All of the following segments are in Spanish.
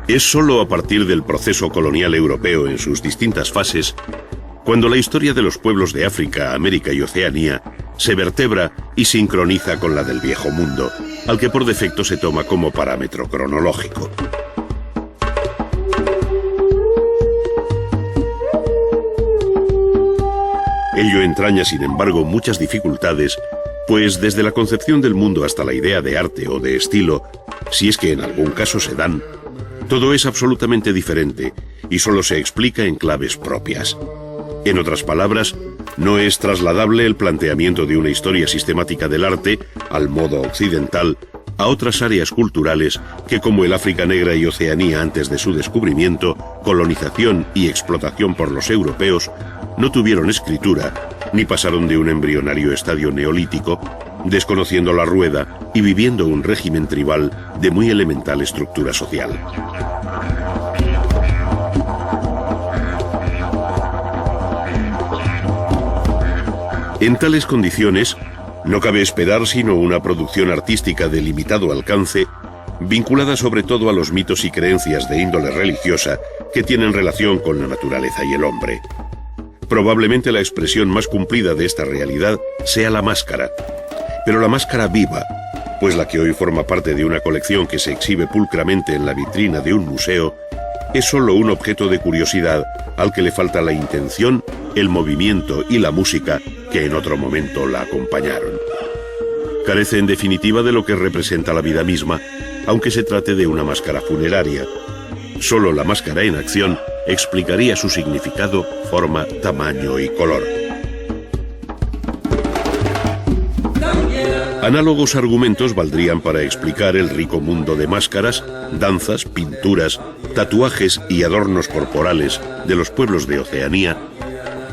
Es solo a partir del proceso colonial europeo en sus distintas fases cuando la historia de los pueblos de África, América y Oceanía se vertebra y sincroniza con la del Viejo Mundo, al que por defecto se toma como parámetro cronológico. Ello entraña, sin embargo, muchas dificultades, pues desde la concepción del mundo hasta la idea de arte o de estilo, si es que en algún caso se dan, todo es absolutamente diferente y solo se explica en claves propias. En otras palabras, no es trasladable el planteamiento de una historia sistemática del arte, al modo occidental, a otras áreas culturales que, como el África Negra y Oceanía antes de su descubrimiento, colonización y explotación por los europeos, no tuvieron escritura, ni pasaron de un embrionario estadio neolítico, desconociendo la rueda y viviendo un régimen tribal de muy elemental estructura social. En tales condiciones, no cabe esperar sino una producción artística de limitado alcance, vinculada sobre todo a los mitos y creencias de índole religiosa que tienen relación con la naturaleza y el hombre. Probablemente la expresión más cumplida de esta realidad sea la máscara, pero la máscara viva, pues la que hoy forma parte de una colección que se exhibe pulcramente en la vitrina de un museo, es solo un objeto de curiosidad al que le falta la intención, el movimiento y la música que en otro momento la acompañaron. Carece en definitiva de lo que representa la vida misma, aunque se trate de una máscara funeraria. Solo la máscara en acción explicaría su significado, forma, tamaño y color. Análogos argumentos valdrían para explicar el rico mundo de máscaras, danzas, pinturas, tatuajes y adornos corporales de los pueblos de Oceanía,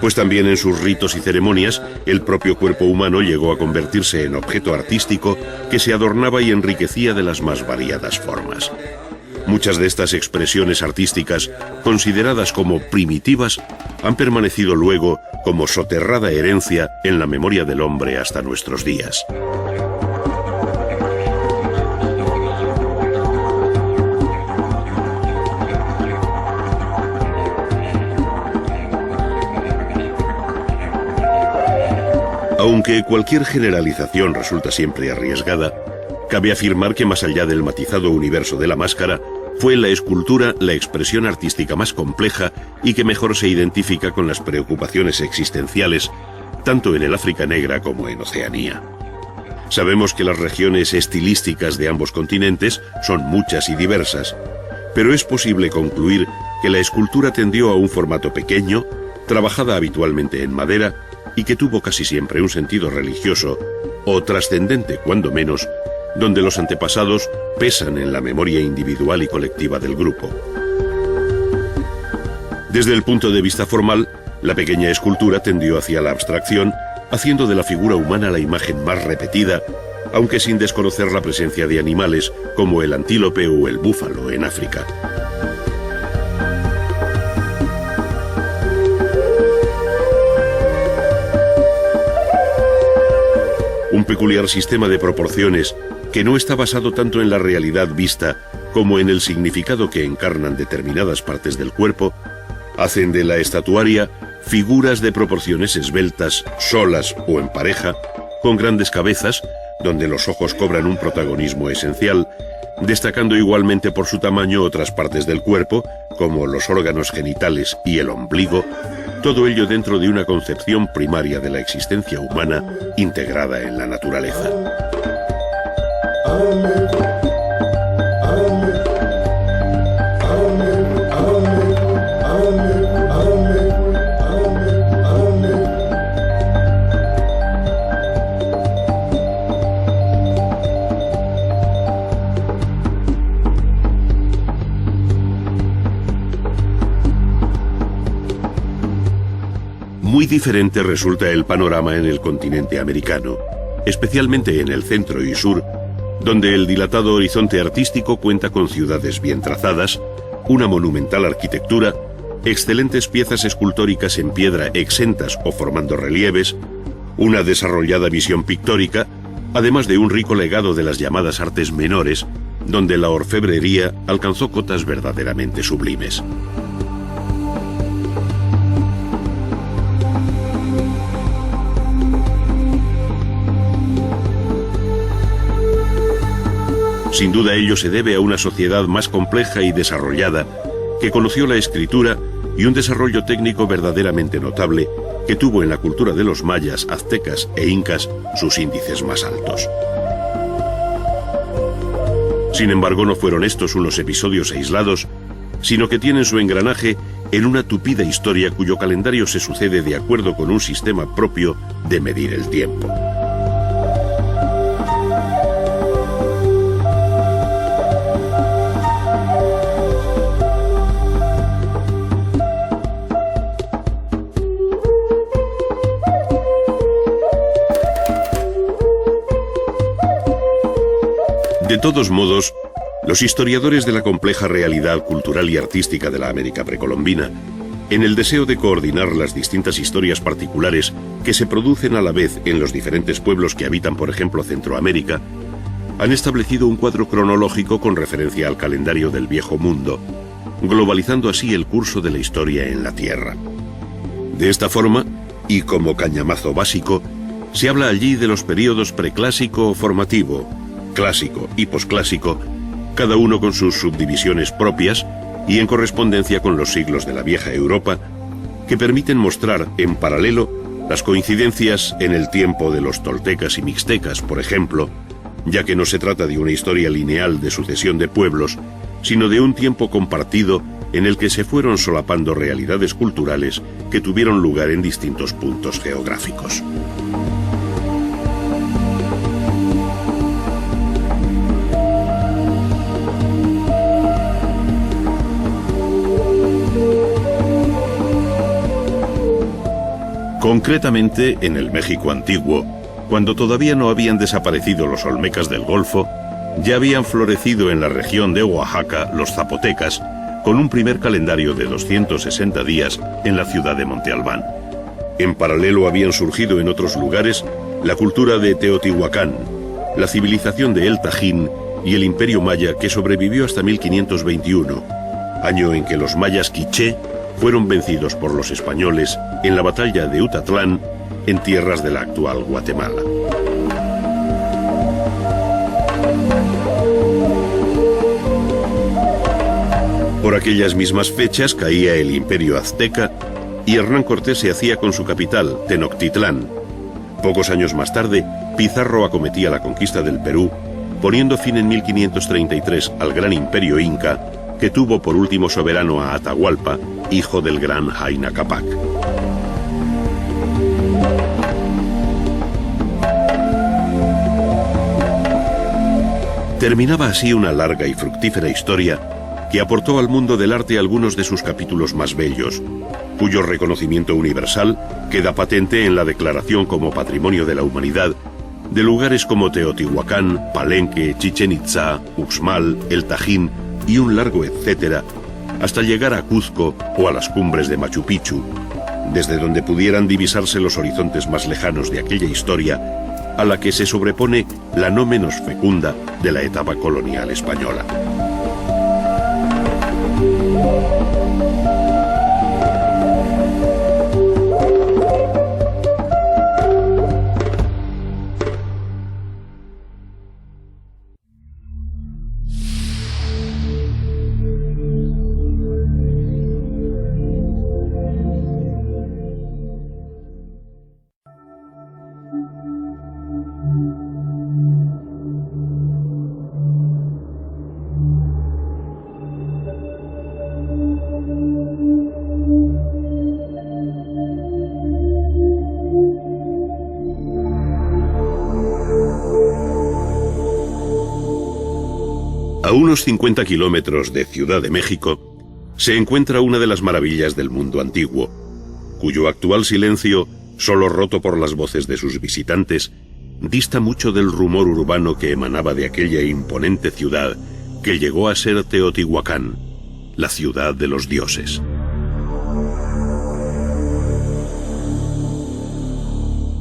pues también en sus ritos y ceremonias el propio cuerpo humano llegó a convertirse en objeto artístico que se adornaba y enriquecía de las más variadas formas. Muchas de estas expresiones artísticas, consideradas como primitivas, han permanecido luego como soterrada herencia en la memoria del hombre hasta nuestros días. Aunque cualquier generalización resulta siempre arriesgada, cabe afirmar que más allá del matizado universo de la máscara, fue la escultura la expresión artística más compleja y que mejor se identifica con las preocupaciones existenciales, tanto en el África Negra como en Oceanía. Sabemos que las regiones estilísticas de ambos continentes son muchas y diversas, pero es posible concluir que la escultura tendió a un formato pequeño, trabajada habitualmente en madera, y que tuvo casi siempre un sentido religioso, o trascendente cuando menos, donde los antepasados pesan en la memoria individual y colectiva del grupo. Desde el punto de vista formal, la pequeña escultura tendió hacia la abstracción, haciendo de la figura humana la imagen más repetida, aunque sin desconocer la presencia de animales como el antílope o el búfalo en África. Un peculiar sistema de proporciones que no está basado tanto en la realidad vista como en el significado que encarnan determinadas partes del cuerpo, hacen de la estatuaria figuras de proporciones esbeltas, solas o en pareja, con grandes cabezas, donde los ojos cobran un protagonismo esencial, destacando igualmente por su tamaño otras partes del cuerpo, como los órganos genitales y el ombligo, todo ello dentro de una concepción primaria de la existencia humana integrada en la naturaleza. Muy diferente resulta el panorama en el continente americano, especialmente en el centro y sur, donde el dilatado horizonte artístico cuenta con ciudades bien trazadas, una monumental arquitectura, excelentes piezas escultóricas en piedra exentas o formando relieves, una desarrollada visión pictórica, además de un rico legado de las llamadas artes menores, donde la orfebrería alcanzó cotas verdaderamente sublimes. Sin duda ello se debe a una sociedad más compleja y desarrollada que conoció la escritura y un desarrollo técnico verdaderamente notable que tuvo en la cultura de los mayas, aztecas e incas sus índices más altos. Sin embargo, no fueron estos unos episodios aislados, sino que tienen su engranaje en una tupida historia cuyo calendario se sucede de acuerdo con un sistema propio de medir el tiempo. De todos modos, los historiadores de la compleja realidad cultural y artística de la América precolombina, en el deseo de coordinar las distintas historias particulares que se producen a la vez en los diferentes pueblos que habitan, por ejemplo, Centroamérica, han establecido un cuadro cronológico con referencia al calendario del Viejo Mundo, globalizando así el curso de la historia en la Tierra. De esta forma, y como cañamazo básico, se habla allí de los períodos preclásico o formativo, clásico y posclásico, cada uno con sus subdivisiones propias y en correspondencia con los siglos de la vieja Europa, que permiten mostrar en paralelo las coincidencias en el tiempo de los toltecas y mixtecas, por ejemplo, ya que no se trata de una historia lineal de sucesión de pueblos, sino de un tiempo compartido en el que se fueron solapando realidades culturales que tuvieron lugar en distintos puntos geográficos. Concretamente, en el México antiguo, cuando todavía no habían desaparecido los olmecas del Golfo, ya habían florecido en la región de Oaxaca los zapotecas, con un primer calendario de 260 días en la ciudad de Monte Albán. En paralelo habían surgido en otros lugares la cultura de Teotihuacán, la civilización de El Tajín y el imperio maya que sobrevivió hasta 1521, año en que los mayas quiché fueron vencidos por los españoles en la batalla de Utatlán, en tierras de la actual Guatemala. Por aquellas mismas fechas caía el imperio azteca y Hernán Cortés se hacía con su capital, Tenochtitlán. Pocos años más tarde, Pizarro acometía la conquista del Perú, poniendo fin en 1533 al gran imperio inca, que tuvo por último soberano a Atahualpa, hijo del gran Huayna Cápac. Terminaba así una larga y fructífera historia que aportó al mundo del arte algunos de sus capítulos más bellos, cuyo reconocimiento universal queda patente en la declaración como Patrimonio de la Humanidad de lugares como Teotihuacán, Palenque, Chichén Itzá, Uxmal, El Tajín y un largo etcétera, hasta llegar a Cuzco o a las cumbres de Machu Picchu, desde donde pudieran divisarse los horizontes más lejanos de aquella historia a la que se sobrepone la no menos fecunda de la etapa colonial española. A unos 50 kilómetros de Ciudad de México se encuentra una de las maravillas del mundo antiguo, cuyo actual silencio, solo roto por las voces de sus visitantes, dista mucho del rumor urbano que emanaba de aquella imponente ciudad que llegó a ser Teotihuacán, la ciudad de los dioses.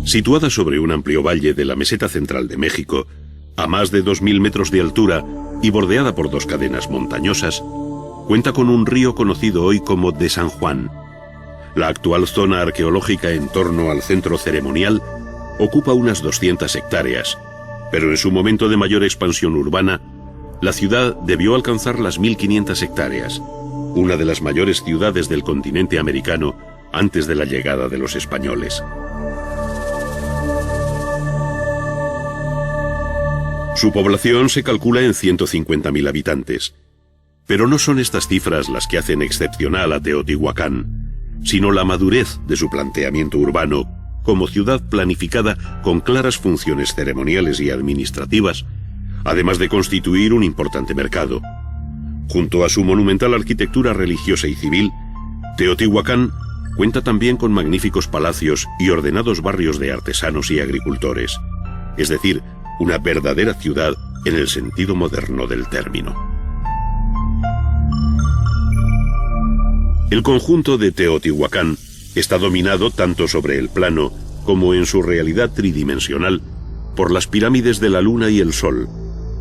Situada sobre un amplio valle de la meseta central de México, a más de 2000 metros de altura y bordeada por dos cadenas montañosas, cuenta con un río conocido hoy como de San Juan. La actual zona arqueológica en torno al centro ceremonial ocupa unas 200 hectáreas, pero en su momento de mayor expansión urbana, la ciudad debió alcanzar las 1.500 hectáreas, una de las mayores ciudades del continente americano antes de la llegada de los españoles. Su población se calcula en 150.000 habitantes. Pero no son estas cifras las que hacen excepcional a Teotihuacán, sino la madurez de su planteamiento urbano como ciudad planificada con claras funciones ceremoniales y administrativas, además de constituir un importante mercado. Junto a su monumental arquitectura religiosa y civil, Teotihuacán cuenta también con magníficos palacios y ordenados barrios de artesanos y agricultores, es decir, una verdadera ciudad en el sentido moderno del término. El conjunto de Teotihuacán está dominado tanto sobre el plano como en su realidad tridimensional por las pirámides de la Luna y el Sol,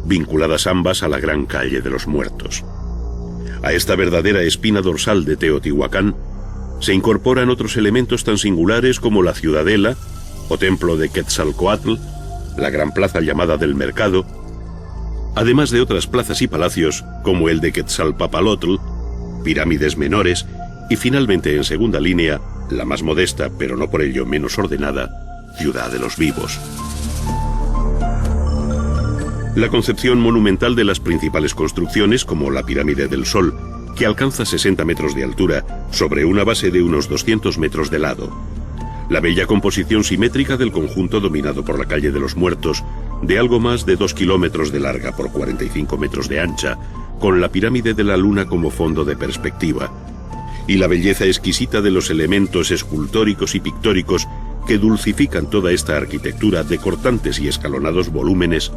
vinculadas ambas a la gran calle de los muertos. A esta verdadera espina dorsal de Teotihuacán se incorporan otros elementos tan singulares como la ciudadela o templo de Quetzalcóatl, la gran plaza llamada del Mercado, además de otras plazas y palacios como el de Quetzalpapalotl, pirámides menores y finalmente en segunda línea, la más modesta pero no por ello menos ordenada, Ciudad de los Vivos. La concepción monumental de las principales construcciones, como la Pirámide del Sol, que alcanza 60 metros de altura sobre una base de unos 200 metros de lado. La bella composición simétrica del conjunto dominado por la calle de los Muertos, de algo más de 2 kilómetros de larga por 45 metros de ancha, con la Pirámide de la Luna como fondo de perspectiva, y la belleza exquisita de los elementos escultóricos y pictóricos que dulcifican toda esta arquitectura de cortantes y escalonados volúmenes,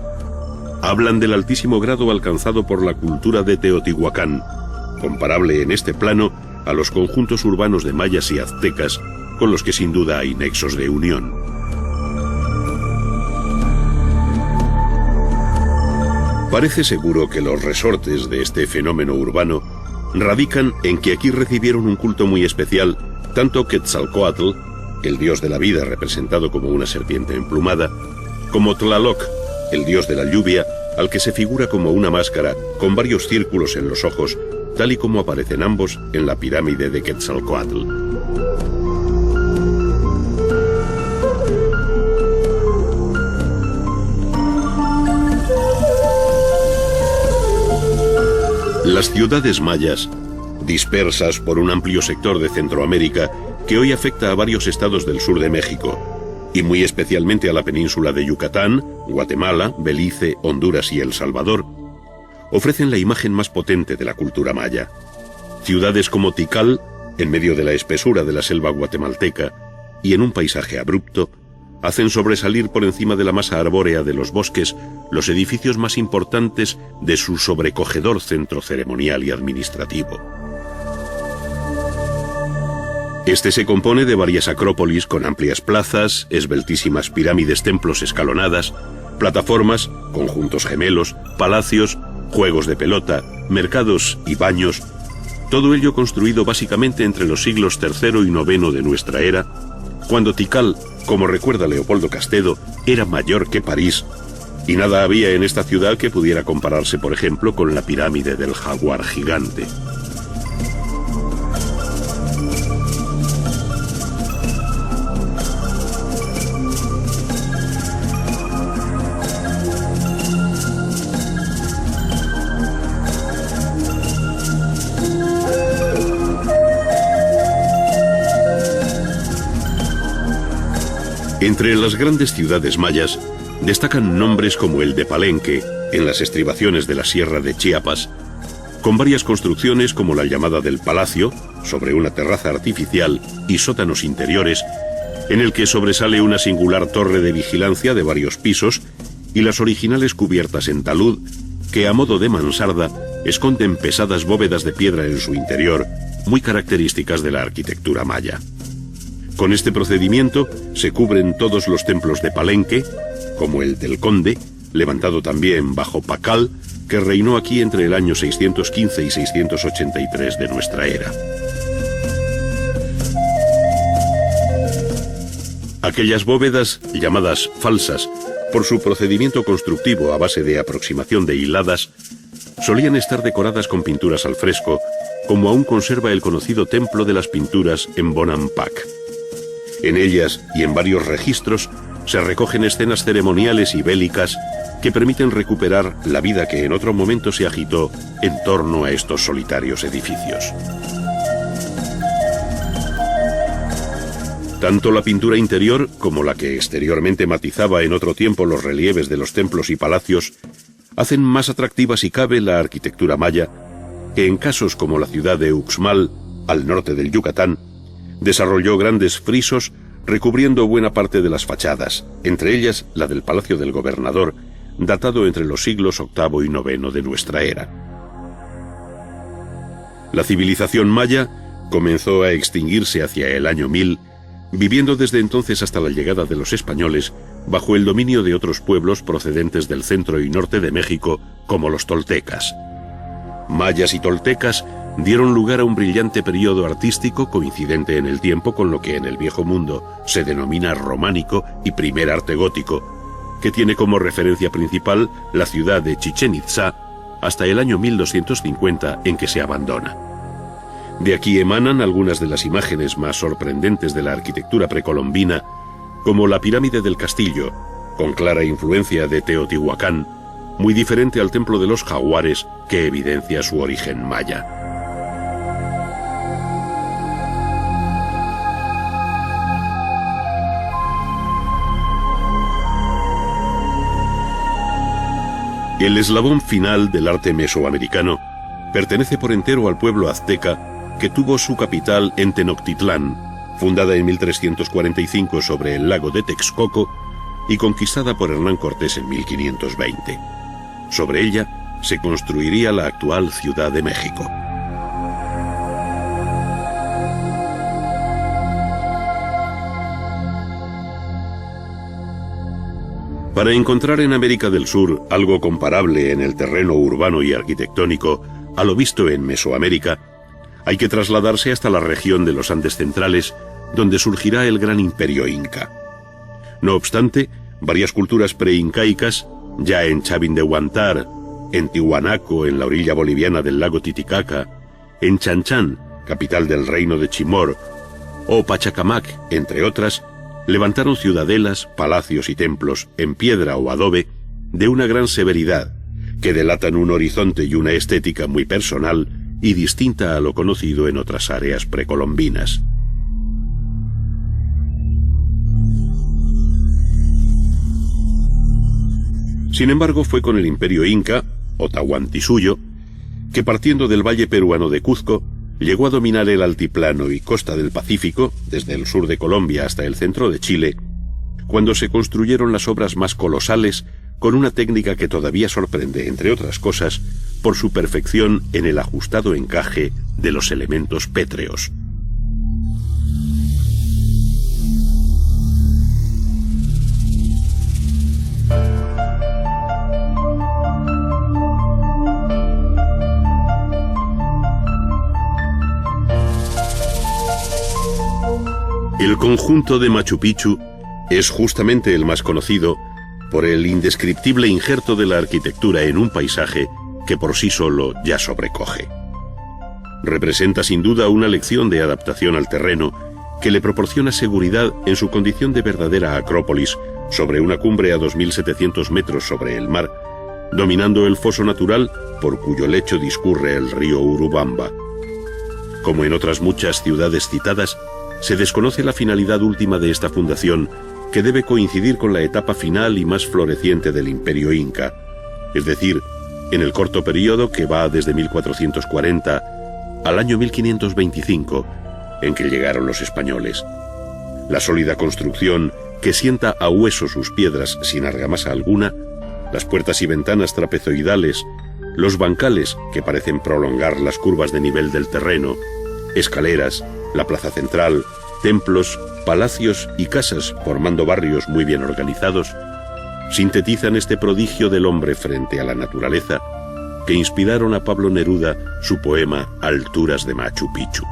hablan del altísimo grado alcanzado por la cultura de Teotihuacán, comparable en este plano a los conjuntos urbanos de mayas y aztecas, con los que sin duda hay nexos de unión. Parece seguro que los resortes de este fenómeno urbano radican en que aquí recibieron un culto muy especial tanto Quetzalcóatl, el dios de la vida representado como una serpiente emplumada, como Tlaloc, el dios de la lluvia, al que se figura como una máscara con varios círculos en los ojos, tal y como aparecen ambos en la pirámide de Quetzalcóatl. Las ciudades mayas, dispersas por un amplio sector de Centroamérica que hoy afecta a varios estados del sur de México, y muy especialmente a la península de Yucatán, Guatemala, Belice, Honduras y El Salvador, ofrecen la imagen más potente de la cultura maya. Ciudades como Tikal, en medio de la espesura de la selva guatemalteca y en un paisaje abrupto, hacen sobresalir por encima de la masa arbórea de los bosques los edificios más importantes de su sobrecogedor centro ceremonial y administrativo. Este se compone de varias acrópolis con amplias plazas, esbeltísimas pirámides, templos escalonadas, plataformas, conjuntos gemelos, palacios, juegos de pelota, mercados y baños, todo ello construido básicamente entre los siglos III y IX de nuestra era, cuando Tikal, como recuerda Leopoldo Castedo, era mayor que París, y nada había en esta ciudad que pudiera compararse, por ejemplo, con la pirámide del Jaguar gigante. Entre las grandes ciudades mayas destacan nombres como el de Palenque, en las estribaciones de la Sierra de Chiapas, con varias construcciones como la llamada del Palacio, sobre una terraza artificial y sótanos interiores, en el que sobresale una singular torre de vigilancia de varios pisos y las originales cubiertas en talud, que a modo de mansarda esconden pesadas bóvedas de piedra en su interior, muy características de la arquitectura maya. Con este procedimiento se cubren todos los templos de Palenque, como el del Conde, levantado también bajo Pacal, que reinó aquí entre el año 615 y 683 de nuestra era. Aquellas bóvedas, llamadas falsas, por su procedimiento constructivo a base de aproximación de hiladas, solían estar decoradas con pinturas al fresco, como aún conserva el conocido Templo de las Pinturas en Bonampak. En ellas y en varios registros se recogen escenas ceremoniales y bélicas que permiten recuperar la vida que en otro momento se agitó en torno a estos solitarios edificios. Tanto la pintura interior como la que exteriormente matizaba en otro tiempo los relieves de los templos y palacios hacen más atractiva si cabe la arquitectura maya, que en casos como la ciudad de Uxmal, al norte del Yucatán, desarrolló grandes frisos recubriendo buena parte de las fachadas, entre ellas la del Palacio del Gobernador, datado entre los siglos VIII y IX de nuestra era. La civilización maya comenzó a extinguirse hacia el año 1000, viviendo desde entonces hasta la llegada de los españoles bajo el dominio de otros pueblos procedentes del centro y norte de México, como los toltecas. Mayas y toltecas dieron lugar a un brillante periodo artístico coincidente en el tiempo con lo que en el Viejo Mundo se denomina románico y primer arte gótico, que tiene como referencia principal la ciudad de Chichén Itzá hasta el año 1250, en que se abandona. De aquí emanan algunas de las imágenes más sorprendentes de la arquitectura precolombina, como la pirámide del castillo, con clara influencia de Teotihuacán, muy diferente al templo de los jaguares, que evidencia su origen maya. El eslabón final del arte mesoamericano pertenece por entero al pueblo azteca, que tuvo su capital en Tenochtitlán, fundada en 1345 sobre el lago de Texcoco y conquistada por Hernán Cortés en 1520. Sobre ella se construiría la actual Ciudad de México. Para encontrar en América del Sur algo comparable en el terreno urbano y arquitectónico a lo visto en Mesoamérica, hay que trasladarse hasta la región de los Andes centrales, donde surgirá el gran imperio inca. No obstante, varias culturas preincaicas, ya en Chavín de Huántar, en Tiwanaco, en la orilla boliviana del lago Titicaca, en Chanchán, capital del reino de Chimor, o Pachacamac, entre otras, levantaron ciudadelas, palacios y templos en piedra o adobe de una gran severidad, que delatan un horizonte y una estética muy personal y distinta a lo conocido en otras áreas precolombinas. Sin embargo, fue con el imperio inca, o Tahuantinsuyo, que partiendo del valle peruano de Cuzco, llegó a dominar el altiplano y costa del Pacífico, desde el sur de Colombia hasta el centro de Chile, cuando se construyeron las obras más colosales con una técnica que todavía sorprende, entre otras cosas, por su perfección en el ajustado encaje de los elementos pétreos. El conjunto de Machu Picchu es justamente el más conocido por el indescriptible injerto de la arquitectura en un paisaje que por sí solo ya sobrecoge. Representa sin duda una lección de adaptación al terreno que le proporciona seguridad en su condición de verdadera acrópolis sobre una cumbre a 2.700 metros sobre el mar, dominando el foso natural por cuyo lecho discurre el río Urubamba. Como en otras muchas ciudades citadas, se desconoce la finalidad última de esta fundación, que debe coincidir con la etapa final y más floreciente del imperio inca, es decir, en el corto periodo que va desde 1440 al año 1525, en que llegaron los españoles. La sólida construcción que sienta a hueso sus piedras sin argamasa alguna, las puertas y ventanas trapezoidales, los bancales que parecen prolongar las curvas de nivel del terreno, escaleras, la plaza central, templos, palacios y casas formando barrios muy bien organizados, sintetizan este prodigio del hombre frente a la naturaleza que inspiraron a Pablo Neruda su poema Alturas de Machu Picchu.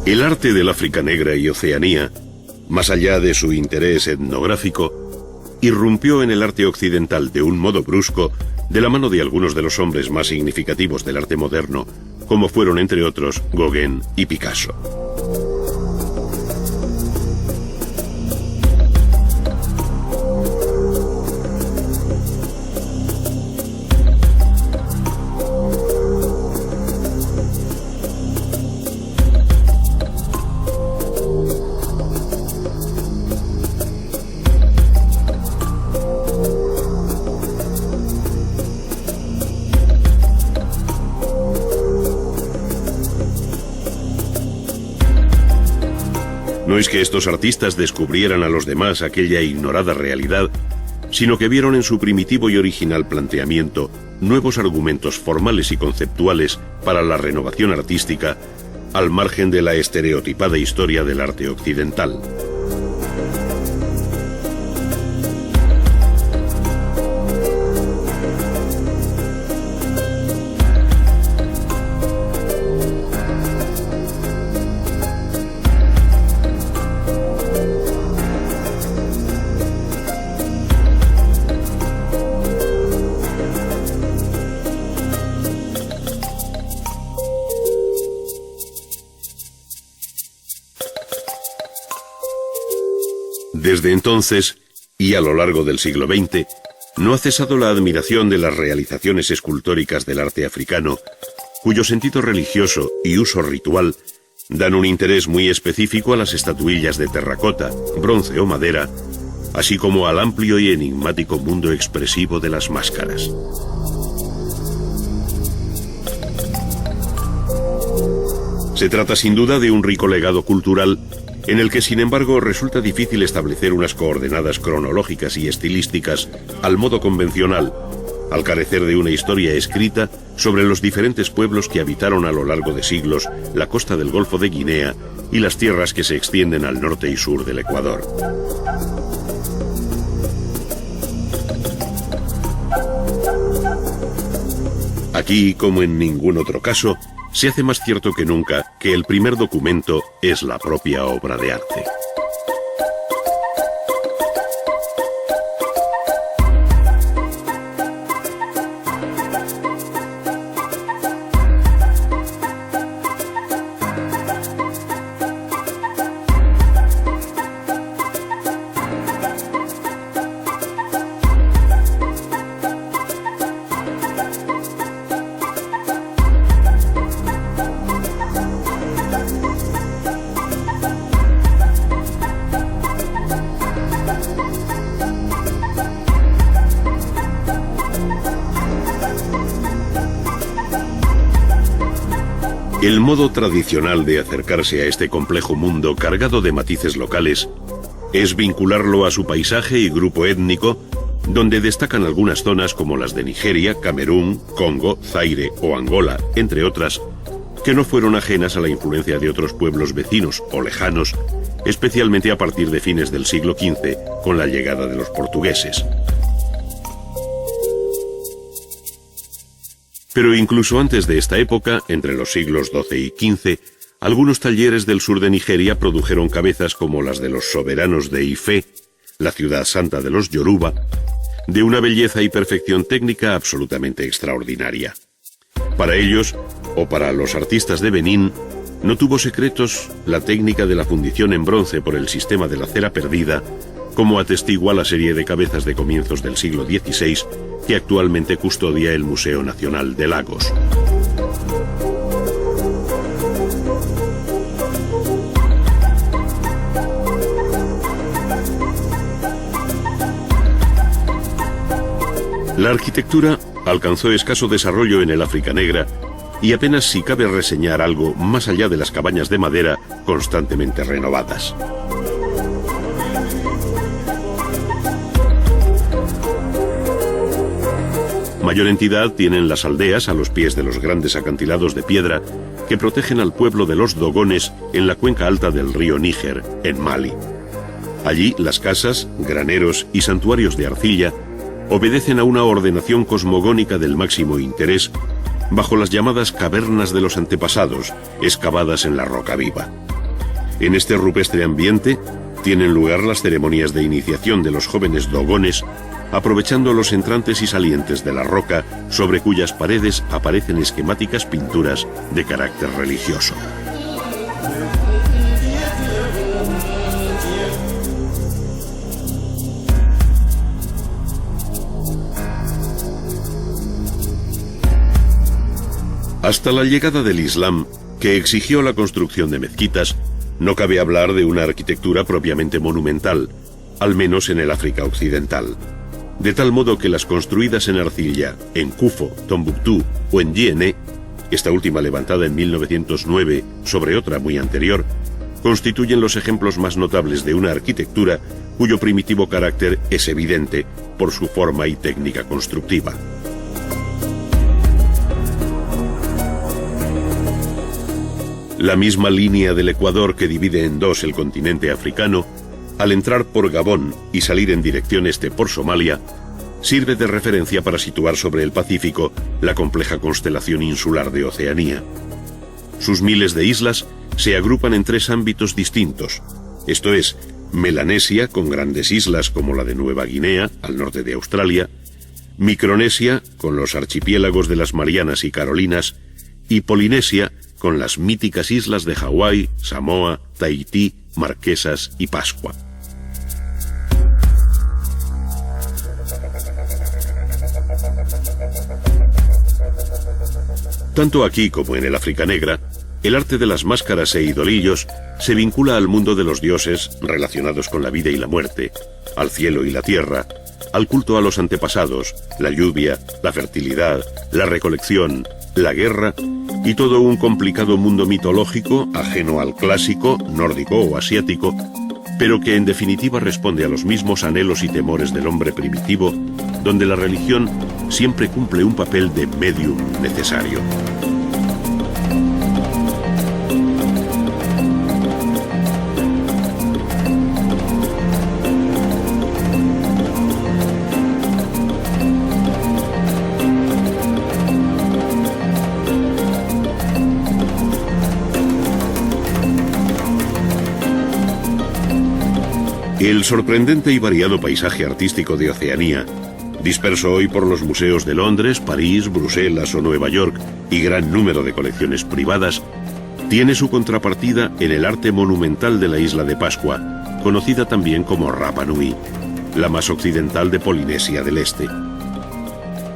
El arte del África Negra y Oceanía, más allá de su interés etnográfico, irrumpió en el arte occidental de un modo brusco de la mano de algunos de los hombres más significativos del arte moderno, como fueron entre otros Gauguin y Picasso. No es que estos artistas descubrieran a los demás aquella ignorada realidad, sino que vieron en su primitivo y original planteamiento nuevos argumentos formales y conceptuales para la renovación artística, al margen de la estereotipada historia del arte occidental. Desde entonces, y a lo largo del siglo XX, no ha cesado la admiración de las realizaciones escultóricas del arte africano, cuyo sentido religioso y uso ritual dan un interés muy específico a las estatuillas de terracota, bronce o madera, así como al amplio y enigmático mundo expresivo de las máscaras. Se trata sin duda de un rico legado cultural en el que, sin embargo, resulta difícil establecer unas coordenadas cronológicas y estilísticas al modo convencional, al carecer de una historia escrita sobre los diferentes pueblos que habitaron a lo largo de siglos la costa del Golfo de Guinea y las tierras que se extienden al norte y sur del Ecuador. Aquí, como en ningún otro caso, se hace más cierto que nunca que el primer documento es la propia obra de arte. El modo tradicional de acercarse a este complejo mundo cargado de matices locales es vincularlo a su paisaje y grupo étnico, donde destacan algunas zonas como las de Nigeria, Camerún, Congo, Zaire o Angola, entre otras, que no fueron ajenas a la influencia de otros pueblos vecinos o lejanos, especialmente a partir de fines del siglo XV, con la llegada de los portugueses. Pero incluso antes de esta época, entre los siglos XII y XV, algunos talleres del sur de Nigeria produjeron cabezas como las de los soberanos de Ifé, la ciudad santa de los Yoruba, de una belleza y perfección técnica absolutamente extraordinaria. Para ellos, o para los artistas de Benín, No tuvo secretos la técnica de la fundición en bronce por el sistema de la cera perdida, como atestigua la serie de cabezas de comienzos del siglo XVI que actualmente custodia el Museo Nacional de Lagos. La arquitectura alcanzó escaso desarrollo en el África Negra y apenas si cabe reseñar algo más allá de las cabañas de madera constantemente renovadas. Mayor entidad tienen las aldeas a los pies de los grandes acantilados de piedra que protegen al pueblo de los Dogones en la cuenca alta del río Níger, en Mali. Allí las casas, graneros y santuarios de arcilla obedecen a una ordenación cosmogónica del máximo interés bajo las llamadas cavernas de los antepasados, excavadas en la roca viva. En este rupestre ambiente tienen lugar las ceremonias de iniciación de los jóvenes dogones, aprovechando los entrantes y salientes de la roca sobre cuyas paredes aparecen esquemáticas pinturas de carácter religioso. Hasta la llegada del Islam, que exigió la construcción de mezquitas, no cabe hablar de una arquitectura propiamente monumental, al menos en el África Occidental. De tal modo que las construidas en arcilla, en Kufo, Tombuctú o en Djenné, esta última levantada en 1909 sobre otra muy anterior, constituyen los ejemplos más notables de una arquitectura cuyo primitivo carácter es evidente por su forma y técnica constructiva. La misma línea del Ecuador que divide en dos el continente africano, al entrar por Gabón y salir en dirección este por Somalia, sirve de referencia para situar sobre el Pacífico la compleja constelación insular de Oceanía. Sus miles de islas se agrupan en tres ámbitos distintos, esto es, Melanesia, con grandes islas como la de Nueva Guinea, al norte de Australia, Micronesia, con los archipiélagos de las Marianas y Carolinas, y Polinesia, con las míticas islas de Hawái, Samoa, Tahití, Marquesas y Pascua. Tanto aquí como en el África Negra, el arte de las máscaras e idolillos se vincula al mundo de los dioses relacionados con la vida y la muerte, al cielo y la tierra, al culto a los antepasados, la lluvia, la fertilidad, la recolección, la guerra y todo un complicado mundo mitológico ajeno al clásico, nórdico o asiático, pero que en definitiva responde a los mismos anhelos y temores del hombre primitivo, donde la religión siempre cumple un papel de medium necesario. El sorprendente y variado paisaje artístico de Oceanía, disperso hoy por los museos de Londres, París, Bruselas o Nueva York y gran número de colecciones privadas, tiene su contrapartida en el arte monumental de la isla de Pascua, conocida también como Rapa Nui, la más occidental de Polinesia del Este.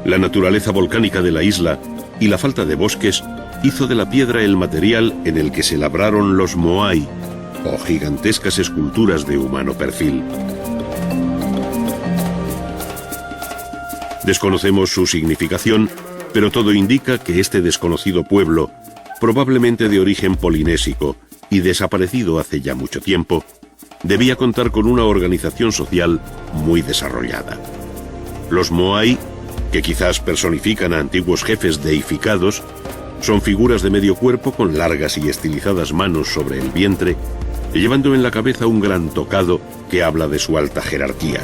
La naturaleza volcánica de la isla y la falta de bosques hizo de la piedra el material en el que se labraron los moai, o gigantescas esculturas de humano perfil. Desconocemos su significación, pero todo indica que este desconocido pueblo, probablemente de origen polinésico y desaparecido hace ya mucho tiempo, debía contar con una organización social muy desarrollada. Los moai, que quizás personifican a antiguos jefes deificados, son figuras de medio cuerpo con largas y estilizadas manos sobre el vientre, llevando en la cabeza un gran tocado que habla de su alta jerarquía.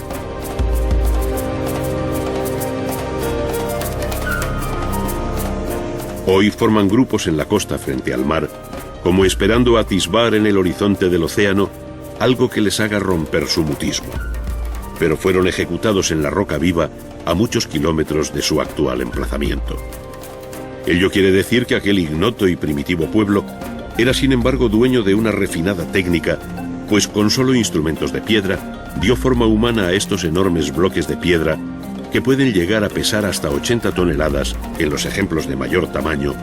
Hoy forman grupos en la costa frente al mar, como esperando atisbar en el horizonte del océano algo que les haga romper su mutismo. Pero fueron ejecutados en la roca viva a muchos kilómetros de su actual emplazamiento. Ello quiere decir que aquel ignoto y primitivo pueblo Era sin embargo dueño de una refinada técnica, pues con solo instrumentos de piedra dio forma humana a estos enormes bloques de piedra que pueden llegar a pesar hasta 80 toneladas en los ejemplos de mayor tamaño,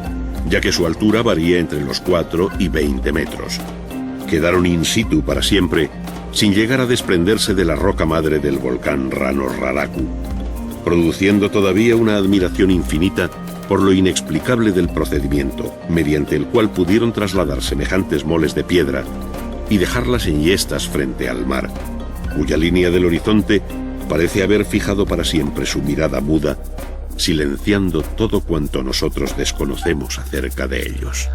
ya que su altura varía entre los 4 y 20 metros. Quedaron in situ para siempre, sin llegar a desprenderse de la roca madre del volcán Rano Raraku, produciendo todavía una admiración infinita por lo inexplicable del procedimiento, mediante el cual pudieron trasladar semejantes moles de piedra y dejarlas enhiestas frente al mar, cuya línea del horizonte parece haber fijado para siempre su mirada muda, silenciando todo cuanto nosotros desconocemos acerca de ellos.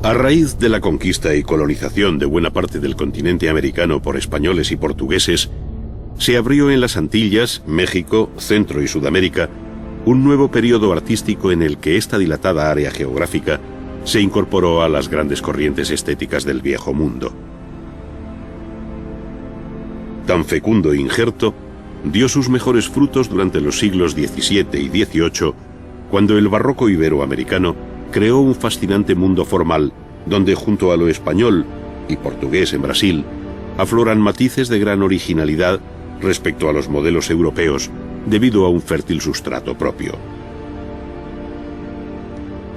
A raíz de la conquista y colonización de buena parte del continente americano por españoles y portugueses, se abrió en las Antillas, México, Centro y Sudamérica un nuevo periodo artístico en el que esta dilatada área geográfica se incorporó a las grandes corrientes estéticas del Viejo Mundo. Tan fecundo injerto dio sus mejores frutos durante los siglos XVII y XVIII, cuando el barroco iberoamericano creó un fascinante mundo formal donde junto a lo español y portugués en Brasil afloran matices de gran originalidad respecto a los modelos europeos debido a un fértil sustrato propio.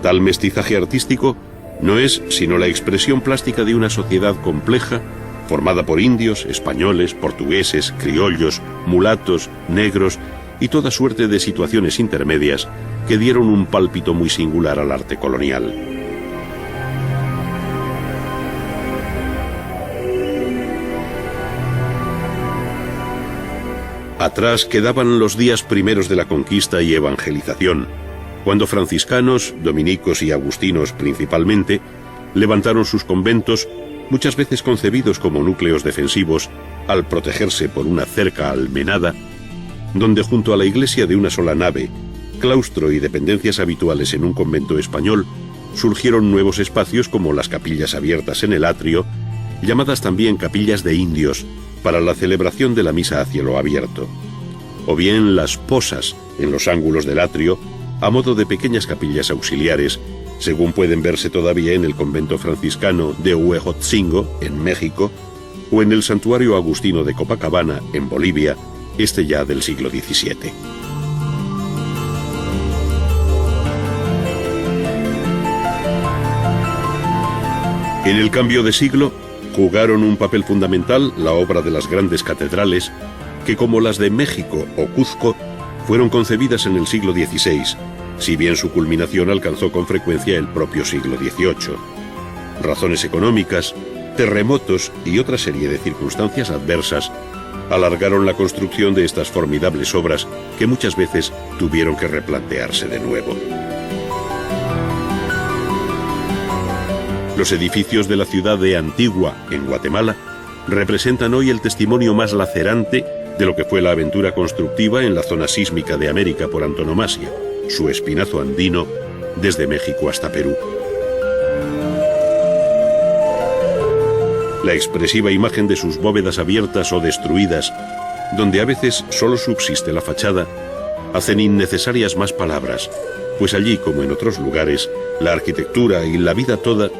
Tal mestizaje artístico no es sino la expresión plástica de una sociedad compleja formada por indios, españoles, portugueses, criollos, mulatos, negros y toda suerte de situaciones intermedias que dieron un pálpito muy singular al arte colonial. Atrás quedaban los días primeros de la conquista y evangelización, cuando franciscanos, dominicos y agustinos principalmente, levantaron sus conventos, muchas veces concebidos como núcleos defensivos, al protegerse por una cerca almenada, donde junto a la iglesia de una sola nave, claustro y dependencias habituales en un convento español, surgieron nuevos espacios como las capillas abiertas en el atrio, llamadas también capillas de indios, para la celebración de la misa a cielo abierto, o bien las posas en los ángulos del atrio, a modo de pequeñas capillas auxiliares, según pueden verse todavía en el convento franciscano de Huejotzingo, en México, o en el santuario agustino de Copacabana, en Bolivia, este ya del siglo XVII. En el cambio de siglo, jugaron un papel fundamental la obra de las grandes catedrales, que como las de México o Cuzco, fueron concebidas en el siglo XVI, si bien su culminación alcanzó con frecuencia el propio siglo XVIII. Razones económicas, terremotos y otra serie de circunstancias adversas alargaron la construcción de estas formidables obras que muchas veces tuvieron que replantearse de nuevo. Los edificios de la ciudad de Antigua, en Guatemala, representan hoy el testimonio más lacerante de lo que fue la aventura constructiva en la zona sísmica de América por antonomasia, su espinazo andino, desde México hasta Perú. La expresiva imagen de sus bóvedas abiertas o destruidas, donde a veces solo subsiste la fachada, hacen innecesarias más palabras, pues allí, como en otros lugares, la arquitectura y la vida toda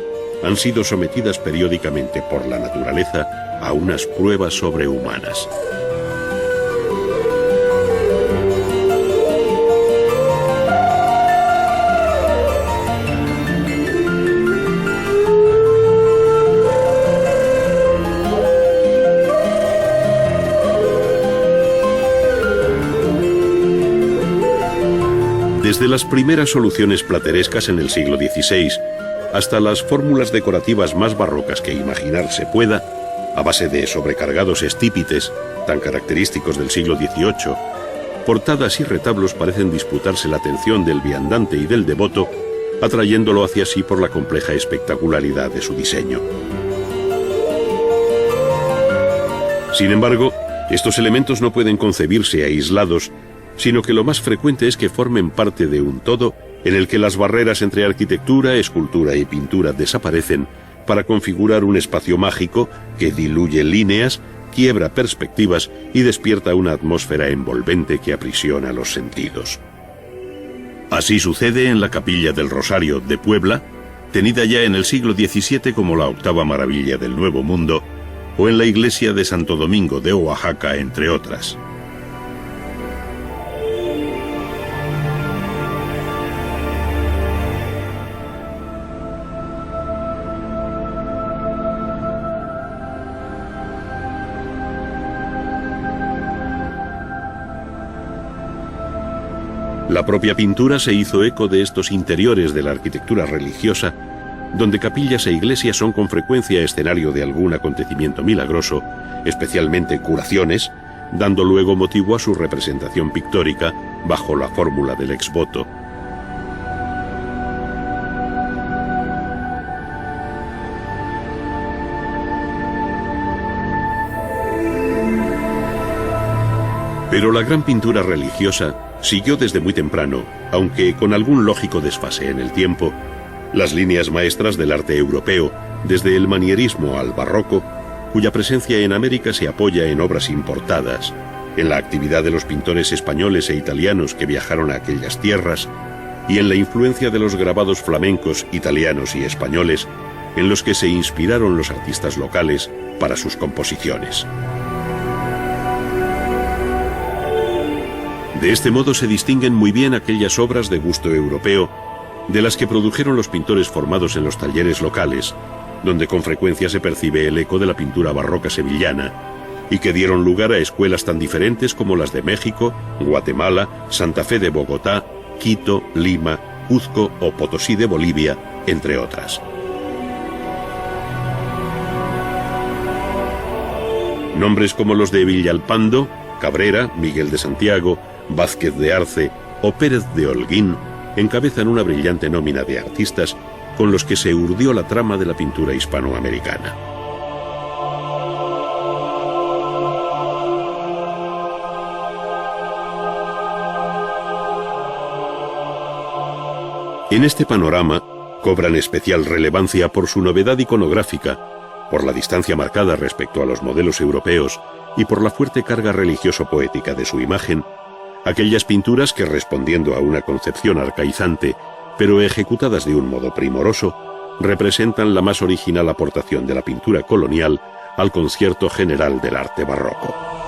han sido sometidas periódicamente por la naturaleza a unas pruebas sobrehumanas. Desde las primeras soluciones platerescas en el siglo XVI hasta las fórmulas decorativas más barrocas que imaginarse pueda, a base de sobrecargados estípites, tan característicos del siglo XVIII, portadas y retablos parecen disputarse la atención del viandante y del devoto, atrayéndolo hacia sí por la compleja espectacularidad de su diseño. Sin embargo, Estos elementos no pueden concebirse aislados, sino que lo más frecuente es que formen parte de un todo en el que las barreras entre arquitectura, escultura y pintura desaparecen para configurar un espacio mágico que diluye líneas, quiebra perspectivas y despierta una atmósfera envolvente que aprisiona los sentidos. Así sucede en la Capilla del Rosario de Puebla, tenida ya en el siglo XVII como la octava maravilla del Nuevo Mundo, o en la iglesia de Santo Domingo de Oaxaca, entre otras. La propia pintura se hizo eco de estos interiores de la arquitectura religiosa, donde capillas e iglesias son con frecuencia escenario de algún acontecimiento milagroso, especialmente curaciones, dando luego motivo a su representación pictórica bajo la fórmula del ex voto. Pero la gran pintura religiosa siguió desde muy temprano, aunque con algún lógico desfase en el tiempo, las líneas maestras del arte europeo, desde el manierismo al barroco, cuya presencia en América se apoya en obras importadas, en la actividad de los pintores españoles e italianos que viajaron a aquellas tierras, y en la influencia de los grabados flamencos, italianos y españoles, en los que se inspiraron los artistas locales para sus composiciones. De este modo se distinguen muy bien aquellas obras de gusto europeo de las que produjeron los pintores formados en los talleres locales, donde con frecuencia se percibe el eco de la pintura barroca sevillana, y que dieron lugar a escuelas tan diferentes como las de México, Guatemala, Santa Fe de Bogotá, Quito, Lima, Cuzco o Potosí de Bolivia, entre otras. Nombres como los de Villalpando, Cabrera, Miguel de Santiago, Vázquez de Arce o Pérez de Holguín encabezan una brillante nómina de artistas con los que se urdió la trama de la pintura hispanoamericana. En este panorama cobran especial relevancia por su novedad iconográfica, por la distancia marcada respecto a los modelos europeos y por la fuerte carga religioso-poética de su imagen, aquellas pinturas que, respondiendo a una concepción arcaizante, pero ejecutadas de un modo primoroso, representan la más original aportación de la pintura colonial al concierto general del arte barroco.